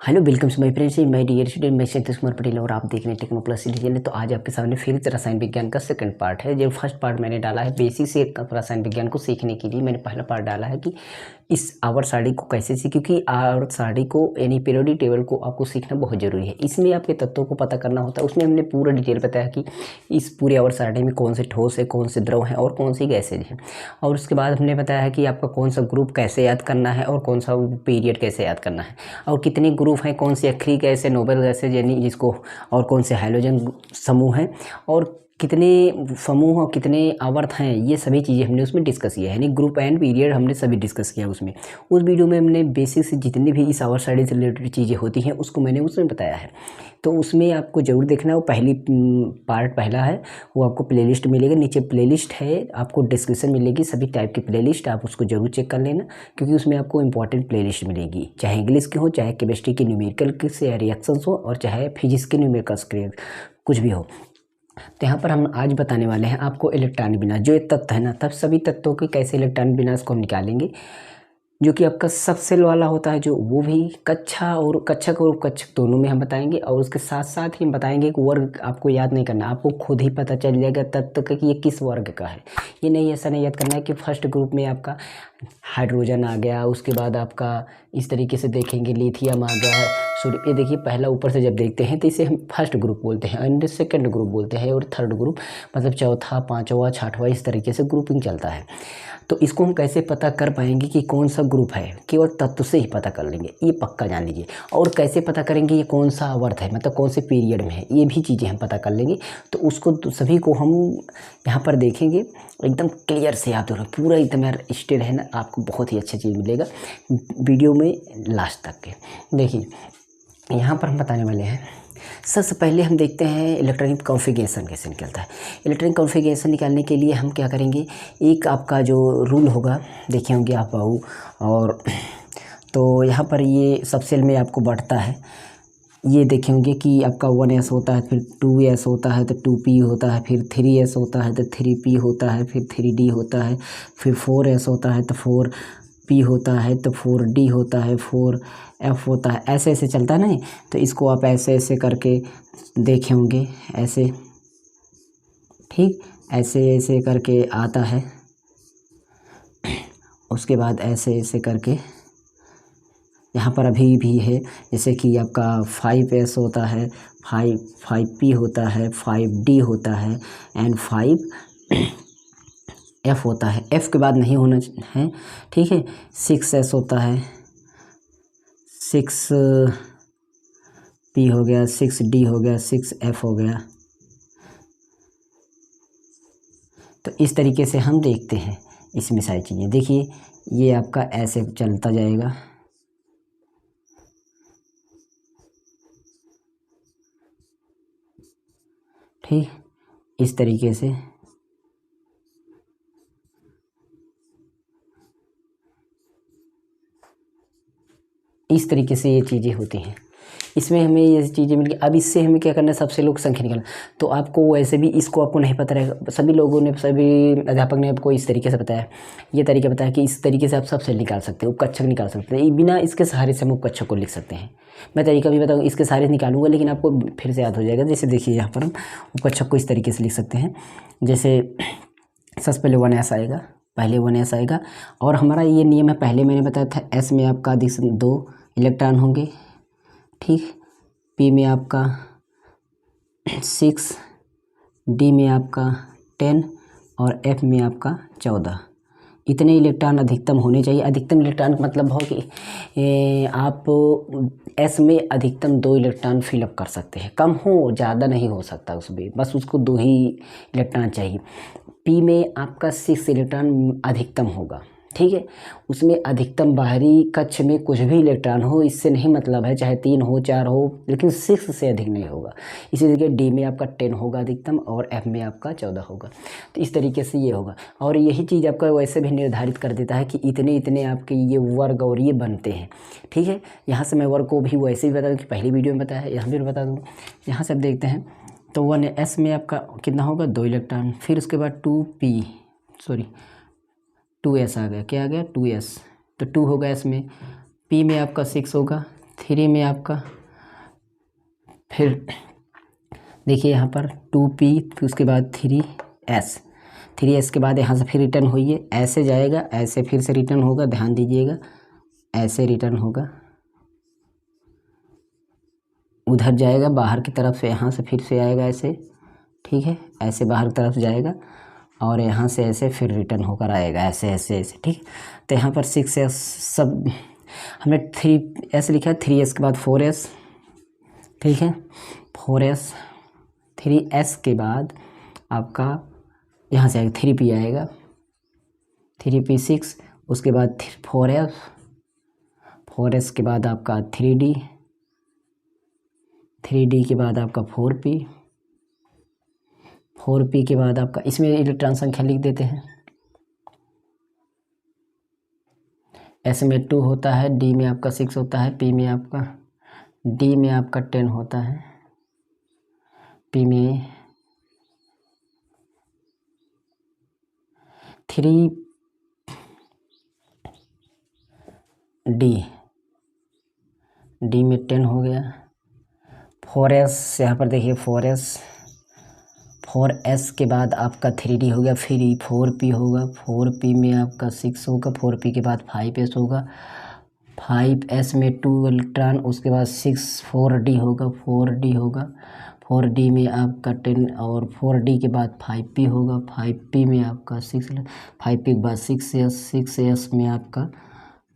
Hello welcome to my friends my dear student. मैं सतीश कुमार पटेल और आप देख रहे हैं टेक्नो प्लस चैनल। तो आज आपके सामने फिर रसायन विज्ञान का सेकंड पार्ट है। जो फर्स्ट पार्ट मैंने डाला है बेसिक से रसायन विज्ञान को सीखने के लिए, मैंने पहला पार्ट डाला है कि इस आवर्त सारणी को कैसे सीखें, क्योंकि आवर्त सारणी को यानी पीरियोडिक टेबल को आपको सीखना बहुत ज़रूरी है। इसमें आपके तत्वों को पता करना होता है। उसमें हमने पूरा डिटेल बताया कि इस पूरे आवर्त सारणी में कौन से ठोस है, कौन से द्रव हैं और कौन सी गैसेज हैं। और उसके बाद हमने बताया है कि आपका कौन सा ग्रुप कैसे याद करना है और कौन सा पीरियड कैसे याद करना है, और कितने ग्रुप हैं, कौन सी अक्रिय गैस है, नोबेल गैस है यानी जिसको, और कौन से हाइड्रोजन समूह हैं, और कितने समूह और कितने आवर्त हैं। ये सभी चीज़ें हमने उसमें डिस्कस किया है, यानी ग्रुप एंड पीरियड हमने सभी डिस्कस किया उसमें। उस वीडियो में हमने बेसिक से जितनी भी इस आवर्त सारणी से रिलेटेड चीज़ें होती हैं उसको मैंने उसमें बताया है। तो उसमें आपको ज़रूर देखना है। वो पहली पार्ट पहला है, वो आपको प्लेलिस्ट मिलेगा, नीचे प्लेलिस्ट है, आपको डिस्क्रिप्शन मिलेगी सभी टाइप की प्लेलिस्ट, आप उसको ज़रूर चेक कर लेना, क्योंकि उसमें आपको इंपॉर्टेंट प्लेलिस्ट मिलेगी, चाहे इंग्लिश की हो, चाहे केमिस्ट्री की न्यूमेरिकल के से रिएक्शंस हो, और चाहे फिजिक्स के न्यूमेरिकल कुछ भी हो। तो यहाँ पर हम आज बताने वाले हैं आपको इलेक्ट्रॉन विनाश, जो ये तत्व है ना, तब सभी तत्वों के कैसे इलेक्ट्रॉन विनाश को हम निकालेंगे, जो कि आपका सब सेल वाला होता है, जो वो भी कक्षा और कक्षक दोनों में हम बताएंगे। और उसके साथ साथ ही हम बताएंगे कि वर्ग आपको याद नहीं करना, आपको खुद ही पता चल जाएगा तत्व का कि ये किस वर्ग का है। ये नहीं, ऐसा नहीं याद करना है कि फर्स्ट ग्रुप में आपका हाइड्रोजन आ गया, उसके बाद आपका इस तरीके से देखेंगे लिथियम आ गया है, सॉरी ये देखिए पहला ऊपर से जब देखते हैं तो इसे हम फर्स्ट ग्रुप बोलते हैं, एंड सेकंड ग्रुप बोलते हैं, और थर्ड ग्रुप मतलब चौथा, पाँचवा, छठवा, इस तरीके से ग्रुपिंग चलता है। तो इसको हम कैसे पता कर पाएंगे कि कौन सा ग्रुप है, केवल तत्व से ही पता कर लेंगे, ये पक्का जान लीजिए। और कैसे पता करेंगे ये कौन सा आवर्त है, मतलब कौन से पीरियड में है, ये भी चीज़ें हम पता कर लेंगे। तो उसको सभी को हम यहाँ पर देखेंगे, एकदम क्लियर से आप दोनों पूरा एकदम यार स्टेड है ना, आपको बहुत ही अच्छा चीज़ मिलेगा वीडियो में लास्ट तक के। देखिए यहाँ पर हम बताने वाले हैं, सबसे पहले हम देखते हैं इलेक्ट्रॉनिक कॉन्फ़िगरेशन कैसे निकलता है। इलेक्ट्रॉनिक कॉन्फ़िगरेशन निकालने के लिए हम क्या करेंगे, एक आपका जो रूल होगा देखे होंगे आप बाबू, और तो यहाँ पर ये सब सेल में आपको बढ़ता है, ये देखे होंगे कि आपका 1s होता है, फिर 2s होता है तो 2p होता है, फिर 3s होता है तो 3p होता है, फिर 3d होता है, फिर 4s होता है तो 4p होता है, तो 4d होता है, 4f होता है, ऐसे ऐसे चलता है ना। तो इसको आप ऐसे ऐसे करके देखे होंगे, ऐसे ठीक, ऐसे ऐसे करके आता है, उसके बाद ऐसे ऐसे करके यहाँ पर अभी भी है, जैसे कि आपका 5s होता है, 5p होता है, 5d होता है, एंड 5f होता है। f के बाद नहीं होना है, ठीक है। 6s होता है, 6p हो गया, 6d हो गया, 6f हो गया। तो इस तरीके से हम देखते हैं इसमें सारी चीज़ें। देखिए ये आपका ऐसे चलता जाएगा, ठीक, इस तरीके से। इस तरीके से ये चीज़ें होती हैं, इसमें हमें ये चीज़ें मिल गई। अब इससे हमें क्या करना है, सबसे लोग संख्या निकालना। तो आपको वैसे भी इसको आपको नहीं पता रहेगा, सभी लोगों ने, सभी अध्यापक ने आपको इस तरीके से बताया, ये तरीका बताया कि इस तरीके से आप सबसे निकाल सकते हो, उपकक्षक निकाल सकते हैं, बिना इसके सहारे से हम उपकक्षक को लिख सकते हैं। मैं तरीका भी बताऊँ, इसके सहारे निकालूंगा लेकिन आपको फिर से याद हो जाएगा। जैसे देखिए यहाँ पर हम उपकक्षक को इस तरीके से लिख सकते हैं, जैसे सबसे पहले 1s आएगा, पहले 1s आएगा, और हमारा ये नियम है, पहले मैंने बताया था s में आपका अधिक 2 इलेक्ट्रॉन होंगे, ठीक, p में आपका 6, d में आपका 10 और f में आपका 14। इतने इलेक्ट्रॉन अधिकतम होने चाहिए। अधिकतम इलेक्ट्रॉन का मतलब हो कि आप s में अधिकतम 2 इलेक्ट्रॉन फिलअप कर सकते हैं, कम हो ज़्यादा नहीं हो सकता उसमें, बस उसको 2 ही इलेक्ट्रॉन चाहिए। p में आपका 6 इलेक्ट्रॉन अधिकतम होगा, ठीक है। उसमें अधिकतम बाहरी कक्ष में कुछ भी इलेक्ट्रॉन हो, इससे नहीं मतलब है, चाहे 3 हो 4 हो, लेकिन 6 से अधिक नहीं होगा। इसी तरीके डी में आपका 10 होगा अधिकतम, और एफ में आपका 14 होगा। तो इस तरीके से ये होगा, और यही चीज़ आपका वैसे भी निर्धारित कर देता है कि इतने इतने आपके ये वर्ग और ये बनते हैं, ठीक है। यहाँ से मैं वर्ग को भी वैसे भी बता दूँ कि पहली वीडियो में बताया है, यहाँ भी बता दूँ। यहाँ से आप देखते हैं तो 1s में आपका कितना होगा, 2 इलेक्ट्रॉन, फिर उसके बाद 2s आ गया, क्या आ गया, 2s, तो 2 होगा, s में p में आपका 6 होगा, 3 में आपका फिर देखिए यहाँ पर 2p, फिर उसके बाद 3s के बाद यहाँ से फिर रिटर्न होइए, ऐसे जाएगा, ऐसे फिर से रिटर्न होगा, ध्यान दीजिएगा, ऐसे रिटर्न होगा, उधर जाएगा बाहर की तरफ से, यहाँ से फिर से आएगा ऐसे, ठीक है, ऐसे बाहर की तरफ जाएगा और यहाँ से ऐसे फिर रिटर्न होकर आएगा, ऐसे ऐसे ऐसे, ठीक। तो यहाँ पर 6s सब हमने 3s लिखा है, 3s के बाद 4s, ठीक है, 4s, 3s के बाद आपका यहाँ से आएगा 3p आएगा, 3p6, उसके बाद 4s के बाद आपका 3d के बाद आपका 4p के बाद आपका, इसमें इलेक्ट्रॉन संख्या लिख देते हैं, S में 2 होता है, D में आपका 6 होता है, D में आपका 10 होता है, P में 3D में 10 हो गया। 4s यहाँ पर देखिए 4s के बाद आपका 3D हो गया, फिर 4p होगा, 4p में आपका 6 होगा, 4p के बाद 5s होगा, 5s में 2 इलेक्ट्रॉन, उसके बाद 4d होगा, 4d में आपका 10 और 4d के बाद 5p होगा, 5p में आपका 5p के बाद 6s में आपका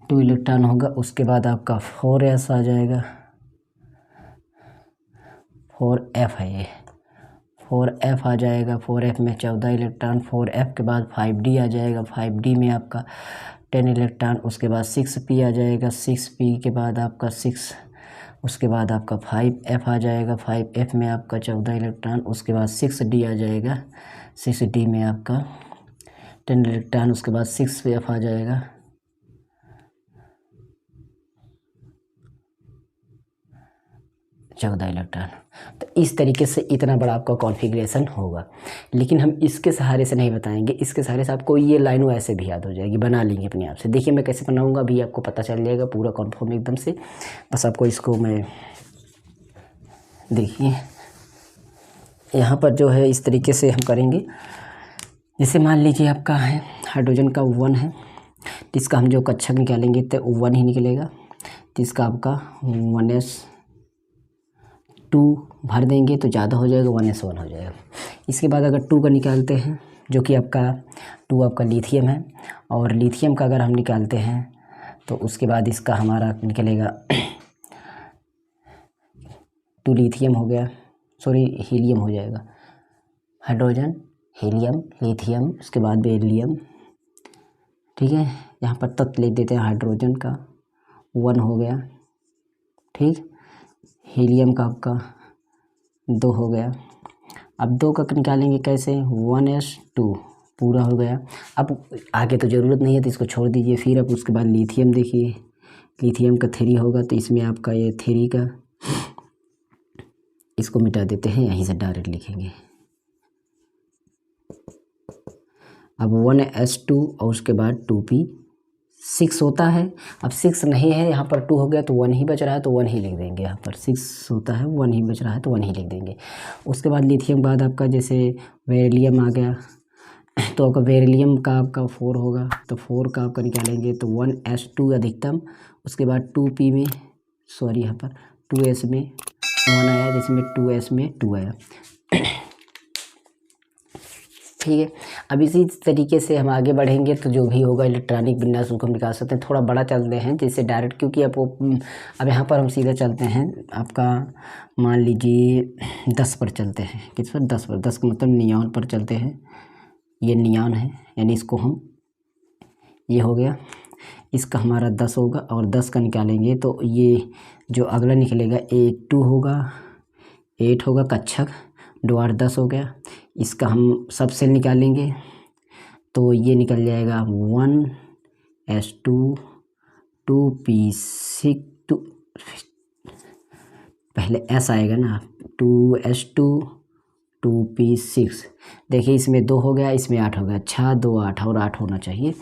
2 इलेक्ट्रॉन होगा, उसके बाद आपका 4s आ जाएगा, 4f है ये, 4f आ जाएगा, 4f में 14 इलेक्ट्रॉन, 4f के बाद 5d आ जाएगा, 5d में आपका 10 इलेक्ट्रॉन, उसके बाद 6p आ जाएगा, 6p के बाद आपका 6, उसके बाद आपका 5f आ जाएगा, 5f में आपका 14 इलेक्ट्रॉन, उसके बाद 6d आ जाएगा, 6d में आपका 10 इलेक्ट्रॉन, उसके बाद 6f आ जाएगा, 14 इलेक्ट्रॉन। तो इस तरीके से इतना बड़ा आपका कॉन्फ़िगरेशन होगा, लेकिन हम इसके सहारे से नहीं बताएंगे, इसके सहारे से आपको ये लाइनों ऐसे भी याद हो जाएगी, बना लेंगे अपने आप से। देखिए मैं कैसे बनाऊंगा अभी आपको पता चल जाएगा पूरा कॉन्फर्म एकदम से, बस आपको इसको मैं देखिए यहाँ पर जो है इस तरीके से हम करेंगे। जैसे मान लीजिए आपका है हाइड्रोजन का 1 है, तो इसका हम जो कक्षक निकालेंगे तो 1 ही निकलेगा, तो इसका आपका 1s2 भर देंगे तो ज़्यादा हो जाएगा, 1s1 हो जाएगा। इसके बाद अगर 2 का निकालते हैं, जो कि आपका 2 आपका लिथियम है, और लिथियम का अगर हम निकालते हैं तो उसके बाद इसका हमारा निकलेगा 2 लिथियम हो गया, सॉरी हीलियम हो जाएगा, हाइड्रोजन, हीलियम, लिथियम, उसके बाद बेरिलियम, ठीक है। यहाँ पर तत्व लिख देते हैं, हाइड्रोजन का 1 हो गया, ठीक, हीलियम का आपका 2 हो गया। अब 2 का निकालेंगे कैसे, 1s2 पूरा हो गया। अब आगे तो ज़रूरत नहीं है तो इसको छोड़ दीजिए। फिर अब उसके बाद लिथियम देखिए, लिथियम का 3 होगा, तो इसमें आपका ये 3 का, इसको मिटा देते हैं, यहीं से डायरेक्ट लिखेंगे। अब 1s2 और उसके बाद 2p6 होता है। अब 6 नहीं है, यहाँ पर 2 हो गया तो 1 ही बच रहा है, तो 1 ही लिख देंगे। यहाँ पर 6 होता है, 1 ही बच रहा है तो 1 ही लिख देंगे। उसके बाद लिथियम बाद आपका जैसे बेरिलियम आ गया, तो आपका बेरिलियम का आपका 4 होगा, तो 4 का आपका निकालेंगे तो 1s2 अधिकतम, उसके बाद 2p में, सॉरी यहाँ पर 2s में 1 आया, जिसमें 2s में 2 आया, ठीक है। अब इसी तरीके से हम आगे बढ़ेंगे तो जो भी होगा इलेक्ट्रॉनिक विन्यास उसको हम निकाल सकते हैं। थोड़ा बड़ा चलते हैं जैसे डायरेक्ट, क्योंकि आपको अब यहाँ पर हम सीधा चलते हैं, आपका मान लीजिए 10 पर चलते हैं। किस पर, 10 पर, 10 का मतलब नियॉन पर चलते हैं। ये नियॉन है, यानी इसको हम, ये हो गया, इसका हमारा 10 होगा, और 10 का निकालेंगे तो ये जो अगला निकलेगा 2 होगा, 8 होगा, कक्षक 2 8 10 हो गया। इसका हम सब सेल निकालेंगे तो ये निकल जाएगा 1s2 2p6 पहले s आएगा ना, 2s2 2p6। देखिए इसमें 2 हो गया, इसमें 8 हो गया, 6 2 8 और 8 होना चाहिए।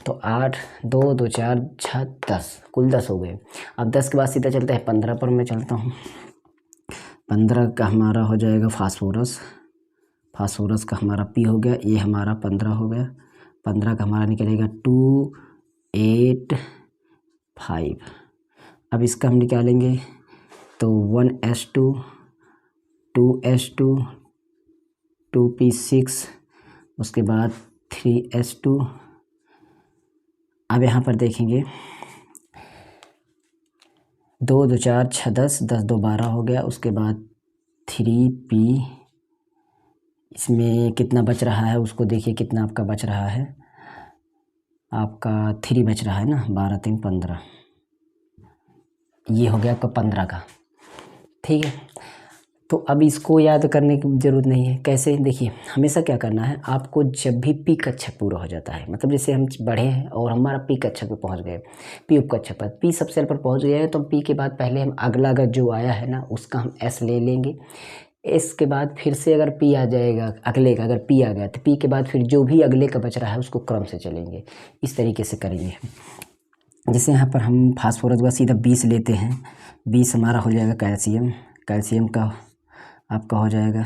तो 8 2 2 4 6 10, कुल 10 हो गए। अब 10 के बाद सीधा चलते हैं 15 पर। मैं चलता हूँ 15 का हमारा हो जाएगा फास्फोरस। फास्फोरस का हमारा पी हो गया, ये हमारा 15 हो गया। 15 का हमारा निकलेगा 2 8 5। अब इसका हम निकालेंगे तो 1s2 2s2 2p6, उसके बाद 3s2। अब यहाँ पर देखेंगे 2 2 4 6 10 10 2 12 हो गया। उसके बाद 3p, इसमें कितना बच रहा है उसको देखिए, कितना आपका बच रहा है। आपका 3 बच रहा है ना, 12 3 15, ये हो गया आपका 15 का। ठीक है, तो अब इसको याद करने की ज़रूरत नहीं है। कैसे, देखिए हमेशा क्या करना है आपको, जब भी पी कक्षक पूरा हो जाता है, मतलब जैसे हम बढ़े हैं और हमारा पी कक्षक पे पहुंच गए, पी उप कक्षक पर, पी सबसेल पर पहुंच गए हैं, तो पी के बाद पहले हम अगला अगर जो आया है ना उसका हम एस ले लेंगे। एस के बाद फिर से अगर पी आ जाएगा अगले का, अगर पी आ गया तो पी के बाद फिर जो भी अगले का बच रहा है उसको क्रम से चलेंगे। इस तरीके से करेंगे। जैसे यहाँ पर हम फास्फोरस का सीधा 20 लेते हैं। 20 हमारा हो जाएगा कैल्शियम। कैल्शियम का आपका हो जाएगा,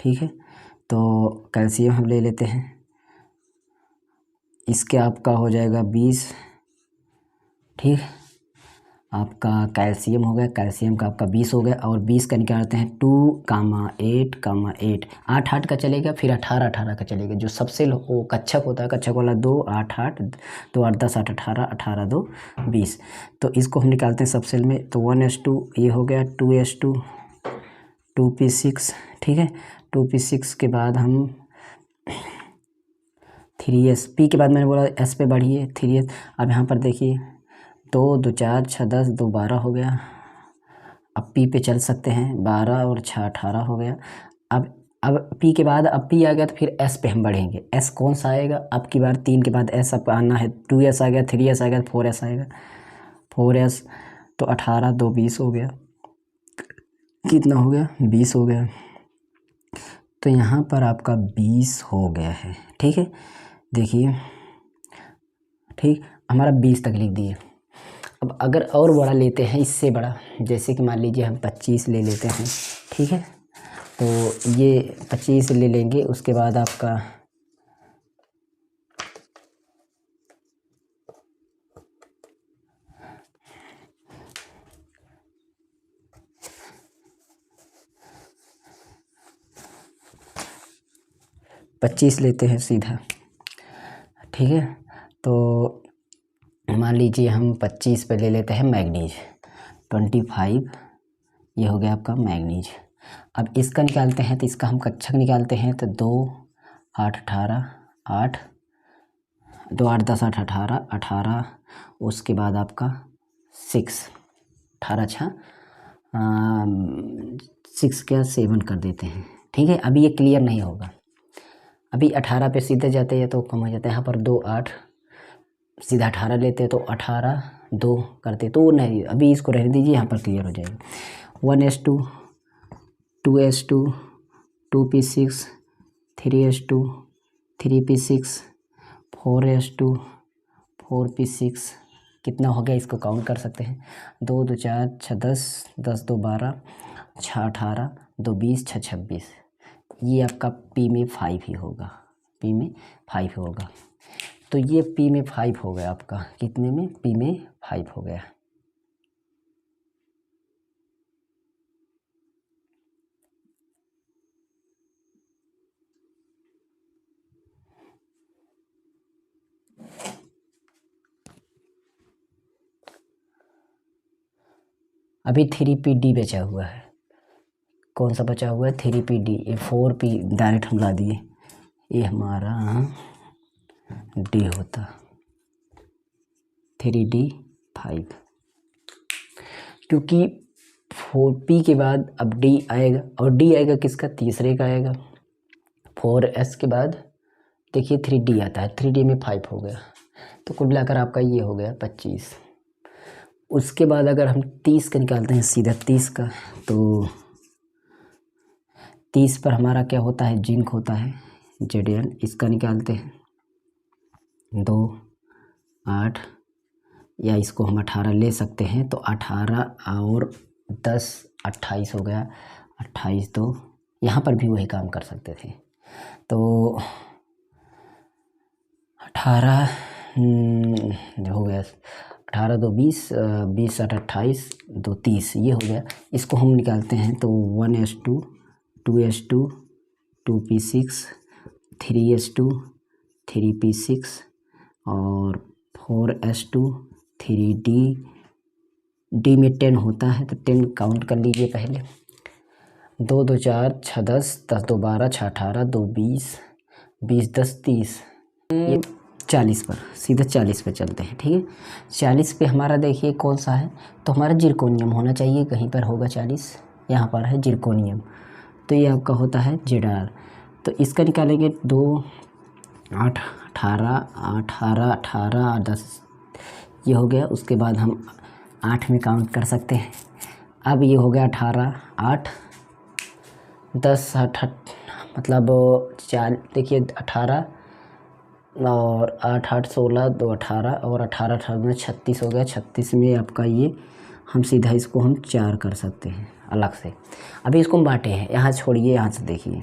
ठीक है, तो कैल्शियम हम ले लेते हैं। इसके आपका हो जाएगा 20, ठीक। आपका कैल्शियम हो गया, कैल्शियम का आपका 20 हो गया, और 20 का निकालते हैं 2 8 8 8 8 का चलेगा, फिर 18 18 का चलेगा। जो सबसे वो कक्षक होता है, कक्षक वाला 2 8 8 2 8 10 8 18 18 2 20। तो इसको हम निकालते हैं सबसेल में। तो 1s2 ये हो गया, 2s2 2p6, ठीक है। 2p6 के बाद हम 3s, पी के बाद मैंने बोला एस पे बढ़िए 3s। अब यहाँ पर देखिए 2 2 4 6 10 2 12 हो गया। अब पी पे चल सकते हैं, 12 और 6 18 हो गया। अब पी के बाद अब पी आ गया तो फिर एस पे हम बढ़ेंगे। एस कौन सा आएगा, अब की बार 3 के बाद एस अब आना है। 2s आ गया, 3s आ गया, 4s आएगा। 4s तो 18 2 20 हो गया। कितना हो गया, 20 हो गया। तो यहाँ पर आपका 20 हो गया है, ठीक है। देखिए ठीक, हमारा 20 तक लिख दिए। अब अगर और बड़ा लेते हैं, इससे बड़ा, जैसे कि मान लीजिए हम 25 ले लेते हैं, ठीक है। तो ये 25 ले लेंगे। उसके बाद आपका पच्चीस लेते हैं सीधा, ठीक है। तो मान लीजिए हम 25 पे ले लेते हैं मैग्नीज 25, ये हो गया आपका मैग्नीज। अब इसका निकालते हैं, तो इसका हम कक्षक निकालते हैं। तो 2 8 18 8 2 8 10 8 18 18, उसके बाद आपका 6 18 6 6 क्या 7 कर देते हैं, ठीक है। अभी ये क्लियर नहीं होगा, अभी 18 पे सीधे जाते हैं तो कम हो जाता है। यहाँ पर 2 8 सीधा 18 लेते हैं, तो 18 2 करते तो नहीं, अभी इसको रहने दीजिए, यहाँ पर क्लियर हो जाएगा। 1s2 2s2 2p6 3s2 3p6 4s2 4p6। कितना हो गया इसको काउंट कर सकते हैं। 2 2 4 6 10 10 2 12 6 18 2 20 6 26। ये आपका पी में 5 ही होगा, पी में 5 होगा। तो ये पी में 5 हो गया आपका, कितने में, पी में 5 हो गया। अभी 3pd बचा हुआ है। कौन सा बचा हुआ है, 3pd। ये 4p डायरेक्ट हम ला दिए, ये हमारा डी होता, 3d5, क्योंकि 4p के बाद अब डी आएगा, और डी आएगा किसका, तीसरे का आएगा। 4s के बाद देखिए 3d आता है, 3d में 5 हो गया। तो कुल मिलाकर आपका ये हो गया 25। उसके बाद अगर हम 30 का निकालते हैं सीधा 30 का, तो 30 पर हमारा क्या होता है, जिंक होता है Zn, इसका निकालते हैं 2 8, या इसको हम 18 ले सकते हैं, तो 18 और 10 28 हो गया, 28 तो यहाँ पर भी वही काम कर सकते थे, तो 18 हो गया, 18 2 20, 20 8 28, 2 30, ये हो गया। इसको हम निकालते हैं तो 1s2 2s2 2p6 3s2 3p6 और 4s2 3d, डी में 10 होता है तो 10 काउंट कर लीजिए पहले, 2 2 4 6 10 10 2 12 6 18 2 20 20 10 30, ये 40 पर, सीधा 40 पे चलते हैं, ठीक है। 40 पे हमारा देखिए कौन सा है, तो हमारा जिरकोनियम होना चाहिए, कहीं पर होगा 40, यहाँ पर है जिरकोनियम, तो ये आपका होता है Zr। तो इसका निकालेंगे 2 8 18 18 18 10, ये हो गया। उसके बाद हम 8 में काउंट कर सकते हैं, अब ये हो गया 18 8 10 8 मतलब 4, देखिए 18 और 8 8 16 2 18 और 18 18 में 36 हो गया, 36 में आपका ये हम सीधा इसको हम 4 कर सकते हैं अलग से। अभी इसको हम बांटे हैं, यहाँ छोड़िए, यहाँ से देखिए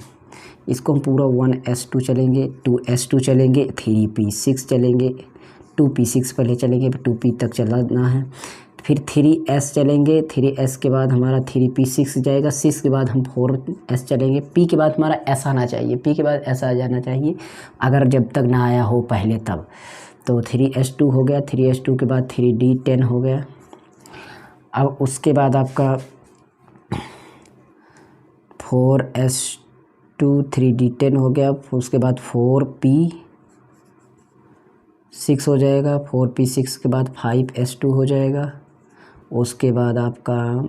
इसको हम पूरा 1s2 चलेंगे, 2s2 चलेंगे, 3p6 चलेंगे, 2p6 पहले चलेंगे, 2p तक चलाना है, फिर 3s चलेंगे, 3s के बाद हमारा 3p6 जाएगा, 6 के बाद हम 4s चलेंगे, p के बाद हमारा s आना चाहिए, p के बाद s आ जाना चाहिए, अगर जब तक ना आया हो पहले तब, तो 3s2 हो गया, 3s2 के बाद 3d10 हो गया। अब उसके बाद आपका 4s2 3d10 हो गया, उसके बाद 4p6 हो जाएगा, 4p6 के बाद 5s2 हो जाएगा, उसके बाद आपका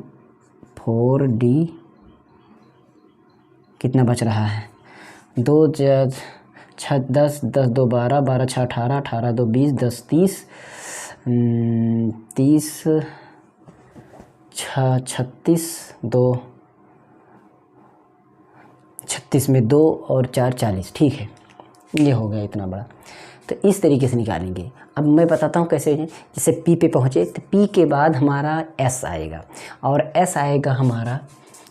4d कितना बच रहा है, 2 6 10 10 2 12 12 6 18 18 2 20 10 30 30 6 36 2 36 में 2 और 4 40, ठीक है, ये हो गया इतना बड़ा। तो इस तरीके से निकालेंगे। अब मैं बताता हूँ कैसे, जैसे P पे पहुँचे तो P के बाद हमारा S आएगा और S आएगा हमारा,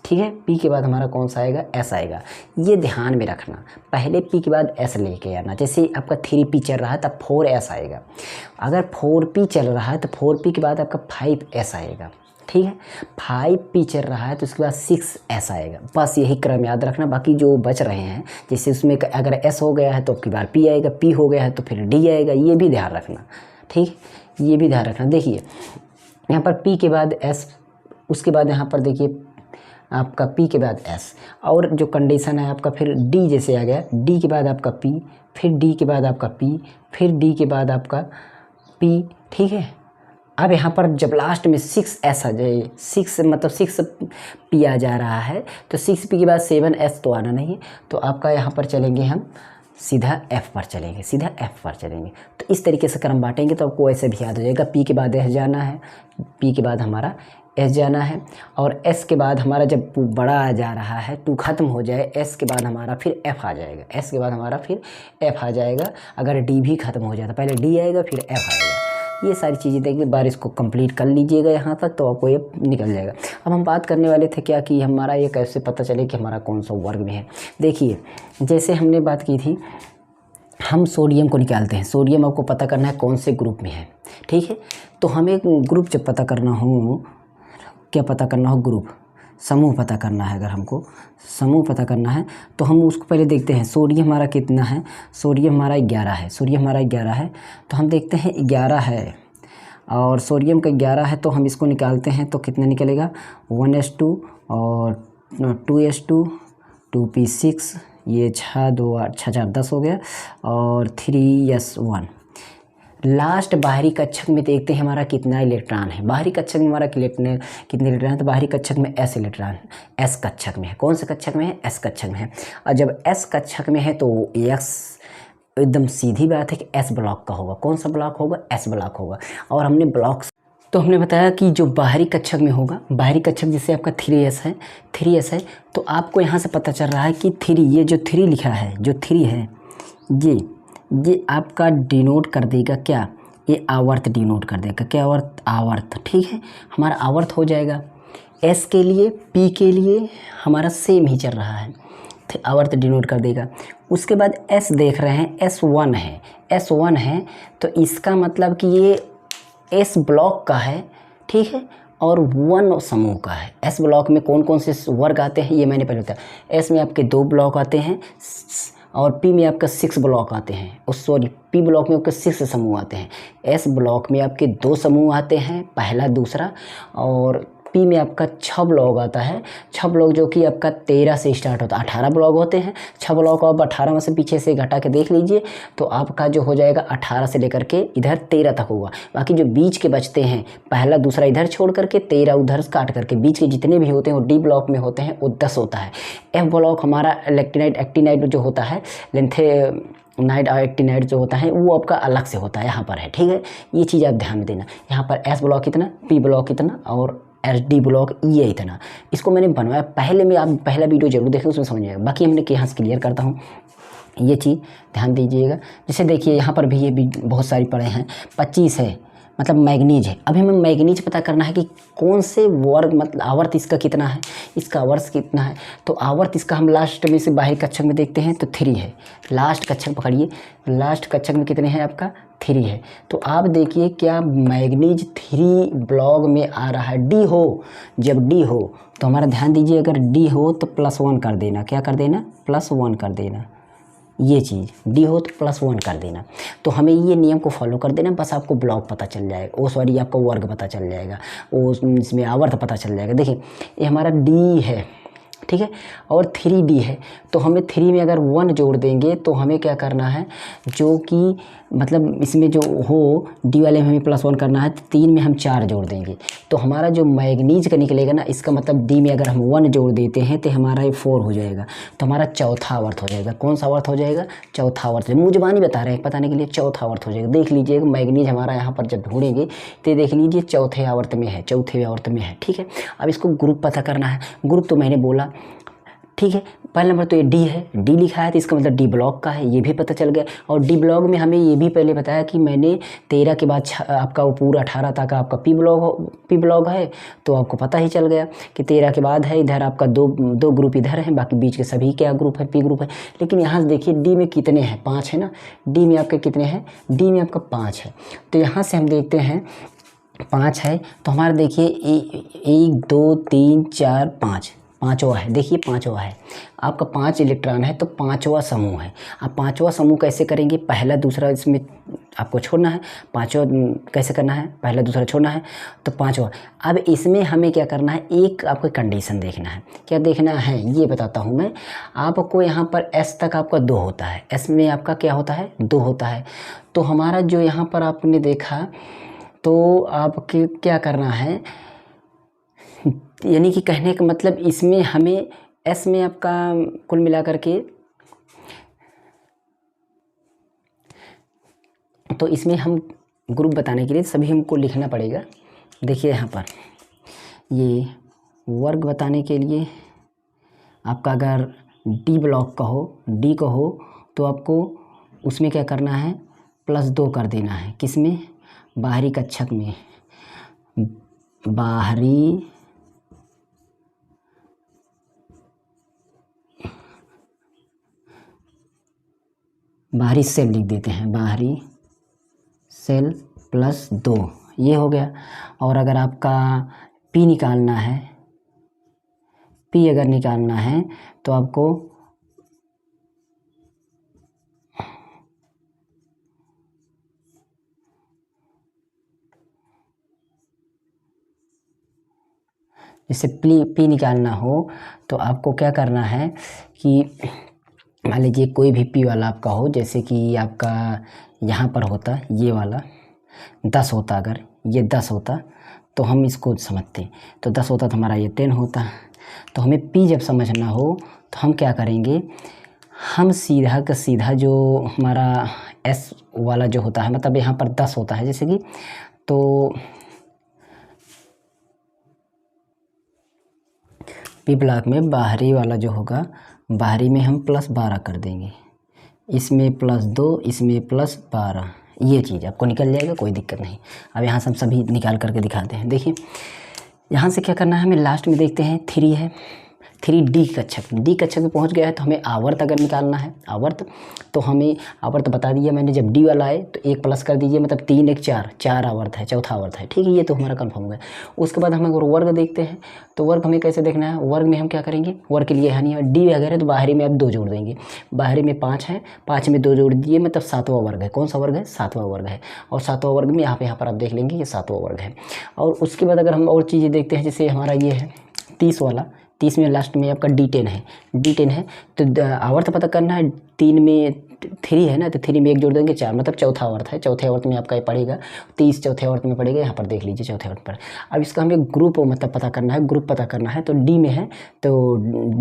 ठीक है, P के बाद हमारा कौन सा आएगा, S आएगा। ये ध्यान में रखना, पहले P के बाद S लेके आना। जैसे आपका 3P चल रहा है तब 4S आएगा, अगर 4P चल रहा है तो 4P के बाद आपका 5S आएगा, ठीक है। 5P चल रहा है तो उसके बाद 6S आएगा, बस यही क्रम याद रखना। बाकी जो बच रहे हैं, जैसे उसमें अगर S हो गया है तो आपकी बार P आएगा, P हो गया है तो फिर D आएगा, ये भी ध्यान रखना, ठीक, ये भी ध्यान रखना। देखिए यहाँ पर P के बाद S, उसके बाद यहाँ पर देखिए आपका P के बाद S, और जो कंडीशन है आपका फिर D जैसे आ गया, D के बाद आपका P, फिर D के बाद आपका P, फिर D के बाद आपका P, ठीक है। अब यहाँ पर जब लास्ट में 6S आ जाए, 6 मतलब 6P आ जा रहा है, तो 6P के बाद 7S तो आना नहीं, तो आपका यहाँ पर चलेंगे हम सीधा F पर चलेंगे, सीधा F पर चलेंगे। तो इस तरीके से क्रम बांटेंगे तो आपको ऐसे भी याद हो जाएगा। P के बाद S जाना है, P के बाद हमारा S जाना है, और S के बाद हमारा जब बड़ा आ जा रहा है, 2 ख़त्म हो जाए, S के बाद हमारा फिर F आ जाएगा, S के बाद हमारा फिर F आ जाएगा। अगर D भी ख़त्म हो जाता, पहले D आएगा फिर F आएगा। ये सारी चीज़ें देखिए, बार इसको कंप्लीट कर लीजिएगा यहाँ तक, तो आपको ये निकल जाएगा। अब हम बात करने वाले थे क्या कि हमारा ये कैसे पता चले कि हमारा कौन सा वर्ग में है। देखिए जैसे हमने बात की थी, हम सोडियम को निकालते हैं, सोडियम आपको पता करना है कौन से ग्रुप में है, ठीक है। तो हमें ग्रुप जब पता करना हो, क्या पता करना हो, ग्रुप समूह पता करना है। अगर हमको समूह पता करना है तो हम उसको पहले देखते हैं सोडियम हमारा कितना है, सोडियम हमारा 11 है, सोडियम हमारा 11 है, तो हम देखते हैं 11 है और सोडियम का 11 है, तो हम इसको निकालते हैं तो कितना निकलेगा, 1s2 और 2s2 2p6, ये 6 2 8 6 4 10 हो गया, और 3s1। लास्ट बाहरी कक्षक में देखते हैं हमारा कितना इलेक्ट्रॉन है। बाहरी कक्षक में हमारा कितने इलेक्ट्रॉन है, तो बाहरी कक्षक में S इलेक्ट्रॉन, S कक्षक में है। कौन से कक्षक में है, S कक्षक में है। और जब S कक्षक में है तो X एकदम सीधी बात है कि S ब्लॉक का होगा। कौन सा ब्लॉक होगा, S ब्लॉक होगा। और हमने ब्लॉक, तो हमने बताया कि जो बाहरी कक्षक में होगा, बाहरी कक्षक जैसे आपका 3s है, तो आपको यहाँ से पता चल रहा है कि 3, ये जो 3 लिखा है, जो 3 है, ये आपका डिनोट कर देगा क्या, ये आवर्त डिनोट कर देगा। क्या आवर्त, ठीक है, हमारा आवर्त हो जाएगा। एस के लिए, पी के लिए हमारा सेम ही चल रहा है, तो आवर्त डिनोट कर देगा। उसके बाद एस देख रहे हैं, S1 है, तो इसका मतलब कि ये एस ब्लॉक का है, ठीक है, और 1 समूह का है। एस ब्लॉक में कौन कौन से वर्ग आते हैं ये मैंने पहले बताया। एस में आपके 2 ब्लॉक आते हैं और पी में आपका 6 ब्लॉक आते हैं। सॉरी, पी ब्लॉक में आपके 6 समूह आते हैं। एस ब्लॉक में आपके 2 समूह आते हैं, पहला दूसरा, और पी में आपका 6 ब्लॉक आता है। 6 ब्लॉक जो कि आपका 13 से स्टार्ट होता है, 18 ब्लॉक होते हैं। 6 ब्लॉक आप 18 में से पीछे से घटा के देख लीजिए, तो आपका जो हो जाएगा 18 से लेकर के इधर 13 तक होगा। बाकी जो बीच के बचते हैं, पहला दूसरा इधर छोड़ करके 13 उधर काट करके, बीच के जितने भी होते हैं वो डी ब्लॉक में होते हैं, वो 10 होता है। एफ ब्लॉक हमारा इलेक्ट्रोनाइट एक्टिनाइट जो होता है, नाइट और एक्टिनाइट जो होता है वो आपका अलग से होता है, यहाँ पर है, ठीक है। ये चीज़ आप ध्यान में देना। यहाँ पर एस ब्लॉक कितना, पी ब्लॉक कितना, और एस डी ब्लॉक ये इतना। इसको मैंने बनवाया पहले में, आप पहला वीडियो जरूर देखें, उसमें समझ जाएगा। बाकी हमने यहाँ से क्लियर करता हूँ, ये चीज़ ध्यान दीजिएगा। जैसे देखिए यहाँ पर भी ये भी बहुत सारी पड़े हैं। 25 है, मतलब मैग्नीज है। अभी हमें मैग्नीज पता करना है कि कौन से वर्ग, मतलब आवर्त इसका कितना है, इसका आवर्त कितना है। तो आवर्त इसका हम लास्ट में से बाहरी कक्षक में देखते हैं, तो 3 है। लास्ट कक्षक पकड़िए, लास्ट कक्षक में कितने हैं आपका, 3 है। तो आप देखिए क्या मैग्नीज 3 ब्लॉक में आ रहा है। डी हो, जब डी हो तो हमारा ध्यान दीजिए, अगर डी हो तो +1 कर देना। क्या कर देना, +1 कर देना। ये चीज़ डी हो तो +1 कर देना। तो हमें ये नियम को फॉलो कर देना, बस आपको ब्लॉक पता चल जाएगा, वो सॉरी आपका वर्ग पता चल जाएगा, वो इसमें आवर्त पता चल जाएगा। देखिए ये हमारा डी है, ठीक है, और 3D है। तो हमें 3 में अगर 1 जोड़ देंगे तो हमें क्या करना है, जो कि मतलब इसमें जो हो डी वाले में हमें +1 करना है, तो 3 में हम 4 जोड़ देंगे तो हमारा जो मैग्नीज का निकलेगा ना, इसका मतलब डी में अगर हम 1 जोड़ देते हैं तो हमारा ये 4 हो जाएगा। तो हमारा चौथा आवर्त हो जाएगा। कौन सा आवर्त हो जाएगा, चौथा आवर्त। मुँह ज़बानी बता रहे हैं बताने के लिए, चौथा आवर्त हो जाएगा। देख लीजिएगा मैग्नीज हमारा यहाँ पर जब ढूंढेंगे तो देख लीजिए चौथे आवर्त में है, चौथे आवर्त में है, ठीक है। अब इसको ग्रुप पता करना है। ग्रुप तो मैंने बोला, ठीक है। पहला नंबर तो ये डी है, डी लिखा है तो इसका मतलब डी ब्लॉक का है, ये भी पता चल गया। और डी ब्लॉक में हमें ये भी पहले बताया कि मैंने 13 के बाद आपका वो पूरा 18 तक आपका पी ब्लॉक है, तो आपको पता ही चल गया कि 13 के बाद है, इधर आपका दो ग्रुप इधर हैं, बाकी बीच के सभी क्या ग्रुप है, पी ग्रुप है। लेकिन यहाँ से देखिए डी में कितने हैं, 5 है ना, डी में आपके कितने हैं, डी में आपका 5 है। तो यहाँ से हम देखते हैं 5 है, तो हमारा देखिए 1 2 3 4 5, पाँचवा है। देखिए पाँचवा है आपका, 5 इलेक्ट्रॉन है तो 5वां समूह है। अब 5वां समूह कैसे करेंगे, पहला दूसरा इसमें आपको छोड़ना है। 5वां कैसे करना है, पहला दूसरा छोड़ना है तो 5वां। अब इसमें हमें क्या करना है, एक आपको कंडीशन देखना है। क्या देखना है ये बताता हूँ मैं आपको। यहाँ पर S तक आपका 2 होता है, S में आपका क्या होता है, 2 होता है। तो हमारा जो यहाँ पर आपने देखा, तो आपके क्या करना है, यानी कि कहने का मतलब इसमें हमें एस में आपका कुल मिलाकर के, तो इसमें हम ग्रुप बताने के लिए सभी हमको लिखना पड़ेगा। देखिए यहाँ पर ये वर्ग बताने के लिए आपका अगर डी ब्लॉक का हो, डी का हो, तो आपको उसमें क्या करना है, +2 कर देना है। किसमें, बाहरी कक्षक में, बाहरी सेल लिख देते हैं, बाहरी सेल +2, ये हो गया। और अगर आपका पी निकालना है, पी अगर निकालना है तो आपको जैसे पी निकालना हो तो आपको क्या करना है कि मान लीजिए कोई भी पी वाला आपका हो, जैसे कि आपका यहाँ पर होता ये वाला 10 होता, अगर ये 10 होता तो हम इसको समझते, तो 10 होता तो हमारा ये 10 होता। तो हमें पी जब समझना हो तो हम क्या करेंगे, हम सीधा का सीधा जो हमारा एस वाला जो होता है, मतलब यहाँ पर 10 होता है जैसे कि, तो पी ब्लॉक में बाहरी वाला जो होगा, बाहरी में हम +12 कर देंगे, इसमें +2, इसमें +12, ये चीज़ आपको निकल जाएगा, कोई दिक्कत नहीं। अब यहाँ से हम सभी निकाल करके दिखाते हैं। देखिए यहाँ से क्या करना है, हमें लास्ट में देखते हैं 3 है, 3D कक्षक, डी कक्षक में पहुंच गया है तो हमें आवर्त अगर निकालना है, आवर्त तो हमें आवर्त बता दिया मैंने, जब डी वाला आए तो 1 प्लस कर दीजिए, मतलब 3 1 4, 4 आवर्त है, चौथा आवर्त है, ठीक है, ये तो हमारा कन्फर्म हो गया। उसके बाद हम अगर वर्ग देखते हैं तो वर्ग हमें कैसे देखना है, वर्ग में हम क्या करेंगे, वर्ग के लिए हानि है डी अगर है तो बाहरी में आप 2 जोड़ देंगे, बाहरी में 5 है, 5 में 2 जोड़ दीजिए, मतलब 7वां वर्ग है। कौन सा वर्ग है, 7वां वर्ग है, और 7वां वर्ग में यहाँ पर आप देख लेंगे ये 7वां वर्ग है। और उसके बाद अगर हम और चीज़ें देखते हैं, जैसे हमारा ये है 30 वाला, 30 में लास्ट में आपका D10 है, D10 है तो आवर्त पता करना है, 3 में 3 है ना, तो 3 में 1 जोड़ देंगे 4, मतलब चौथा आवर्त है, चौथे आवर्त में आपका ये पड़ेगा 30, चौथे आवर्त में पड़ेगा, यहाँ पर देख लीजिए चौथे आवर्त पर। अब इसका हमें ग्रुप मतलब पता करना है, ग्रुप पता करना है, तो D में है तो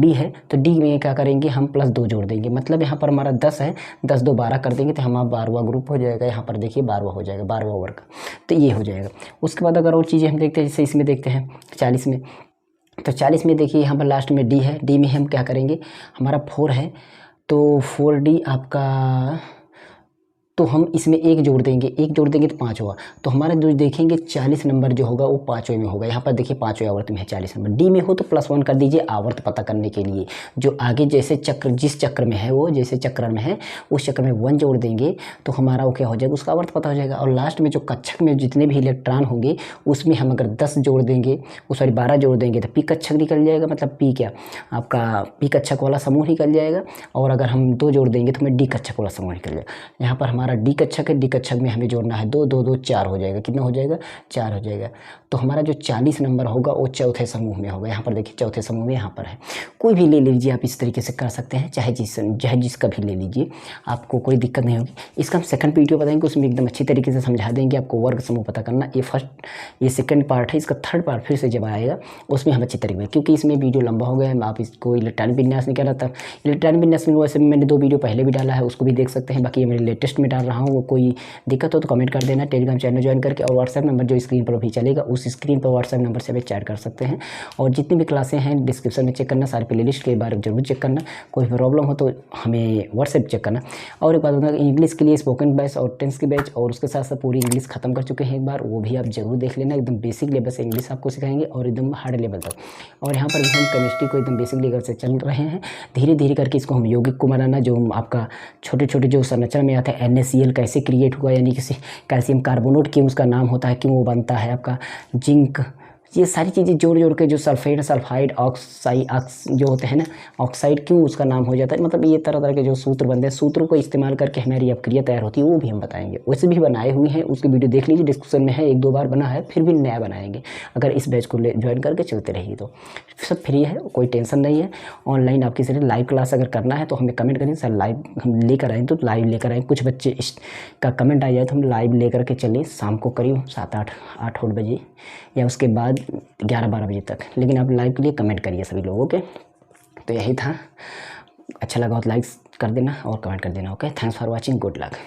D है तो D में क्या करेंगे हम +2 जोड़ देंगे, मतलब यहाँ पर हमारा 10 है, 10 2 12 कर देंगे तो हमारा 12वां ग्रुप हो जाएगा, यहाँ पर देखिए 12वां हो जाएगा, 12वां वर्ग, तो ये हो जाएगा। उसके बाद अगर और चीज़ें हम देखते हैं, जैसे इसमें देखते हैं 40 में, तो 40 में देखिए यहाँ पर लास्ट में डी है, डी में हम क्या करेंगे, हमारा 4 है तो 4D आपका, तो हम इसमें 1 जोड़ देंगे, 1 जोड़ देंगे तो 5 हुआ, तो हमारा जो देखेंगे 40 नंबर जो होगा वो 5वें में होगा। यहाँ पर देखिए 5वें आवर्त में है 40 नंबर। डी में हो तो +1 कर दीजिए आवर्त पता करने के लिए, जो आगे जैसे चक्र जिस चक्र में है वो जैसे चक्र में है उस चक्र में 1 जोड़ देंगे तो हमारा वो क्या हो जाएगा, उसका आवर्त पता हो जाएगा। और लास्ट में जो कक्षक में जितने भी इलेक्ट्रॉन होंगे उसमें हम अगर 10 जोड़ देंगे, वो सॉरी 12 जोड़ देंगे तो पी कक्षक निकल जाएगा, मतलब पी क्या आपका पी कक्षक वाला समूह निकल जाएगा। और अगर हम 2 जोड़ देंगे तो हमें डी कक्षक वाला समूह निकल जाएगा। यहाँ पर हमारा डी कक्षक है, डी कक्षक में हमें जोड़ना है 2 2 2 4 हो जाएगा, कितना हो जाएगा 4 हो जाएगा। तो हमारा जो 40 नंबर होगा वो चौथे समूह में होगा। यहाँ पर देखिए चौथे समूह में यहाँ पर है, कोई भी ले लीजिए आप, इस तरीके से कर सकते हैं, चाहे जिसका भी ले लीजिए, आपको कोई दिक्कत नहीं होगी। इसका हम सेकंड वीडियो बताएंगे, उसमें एकदम अच्छी तरीके से समझा देंगे आपको वर्ग समूह पता करना। ये सेकंड पार्ट है, इसका थर्ड पार्ट फिर से जब आएगा उसमें हम अच्छी तरीके में, क्योंकि इसमें वीडियो लंबा हो गया है, आप इसको इलेक्ट्रॉनिक विन्यास नहीं कर रहा था, इलेक्ट्रॉनिक विन्यास में वैसे मैंने 2 वीडियो पहले भी डाला है, उसको भी देख सकते हैं। बाकी ये मेरे लेटेस्ट में डाल रहा हूँ, वो कोई दिक्कत हो तो कमेंट कर देना, टेलीग्राम चैनल ज्वाइन करके। और व्हाट्सएप नंबर जो स्क्रीन पर भी चलेगा उस स्क्रीन पर व्हाट्सएप नंबर से भी चैट कर सकते हैं। और जितनी भी क्लासें हैं डिस्क्रिप्शन में चेक करना, सारी प्लेलिस्ट के बारे में जरूर चेक करना, कोई प्रॉब्लम हो तो हमें व्हाट्सएप चेक करना। और एक बात बताऊँ, इंग्लिश के लिए स्पोकन बैच और टेंस की बैच, और उसके साथ साथ पूरी इंग्लिश खत्म कर चुके हैं एक बार, वो भी आप जरूर देख लेना। एकदम बेसिक लेवल से इंग्लिश आपको सिखाएंगे और एकदम हार्ड लेवल तक। और यहाँ पर भी हम केमिस्ट्री को एकदम बेसिक लेवल से चल रहे हैं, धीरे धीरे करके इसको हम यौगिक को बनाना, जो आपका छोटे छोटे जो संरचना में आता है, NaCl कैसे क्रिएट हुआ, यानी कि कैल्शियम कार्बोनेट क्यों उसका नाम होता है, क्यों वो बनता है, आपका जिंक, ये सारी चीज़ें जोड़ जोड़ के, जो सल्फेट सल्फाइड जो होते हैं ना, ऑक्साइड क्यों उसका नाम हो जाता है, मतलब ये तरह तरह के जो सूत्र बनते हैं, सूत्रों को इस्तेमाल करके हमारी अपक्रिया तैयार होती है, वो भी हम बताएंगे। वैसे भी बनाए हुए हैं, उसकी वीडियो देख लीजिए, डिस्क्रिप्शन में है, 1 2 बार बना है, फिर भी नया बनाएंगे अगर इस बैच को ज्वाइन करके चलते रहिए तो। सब फ्री है, कोई टेंशन नहीं है। ऑनलाइन आप किसी ने लाइव क्लास अगर करना है तो हमें कमेंट करें, सर लाइव हम लेकर आएँ तो लाइव लेकर आएँ। कुछ बच्चे का कमेंट आ जाए तो हम लाइव लेकर के चलें, शाम को करीब 7 8 बजे या उसके बाद 11 12 बजे तक, लेकिन आप लाइव के लिए कमेंट करिए सभी लोगों के। तो यही था, अच्छा लगा तो लाइक कर देना और कमेंट कर देना। Okay, thanks for watching, good luck.